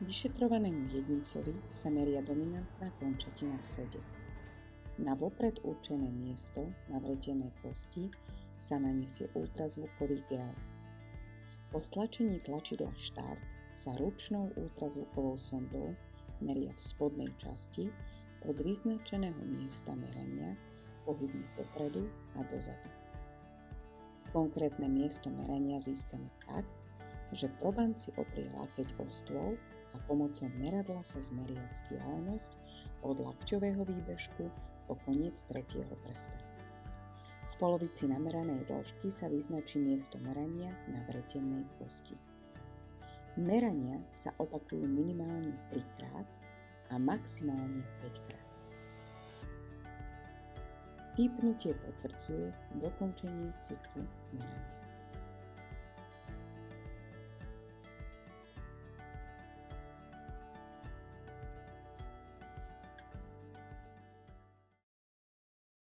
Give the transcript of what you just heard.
Vyšetrovanému jedincovi sa meria dominantná končatina v sede. Na vopred určené miesto navretenej kosti sa nanesie ultrazvukový gel. Po stlačení tlačidla štart sa ručnou ultrazvukovou sondou meria v spodnej časti od vyznačeného miesta merania pohybmi dopredu a dozadu. Konkrétne miesto merania získame tak, že proband si oprie lakeť o stôl a pomocou meradla sa zmeria vzdialenosť od lakťového výbežku po koniec tretieho prsta. V polovici nameranej dĺžky sa vyznačí miesto merania na vretennej kosti. Merania sa opakujú minimálne 3 krát a maximálne 5 krát. Pípnutie potvrdzuje dokončenie cyklu merania.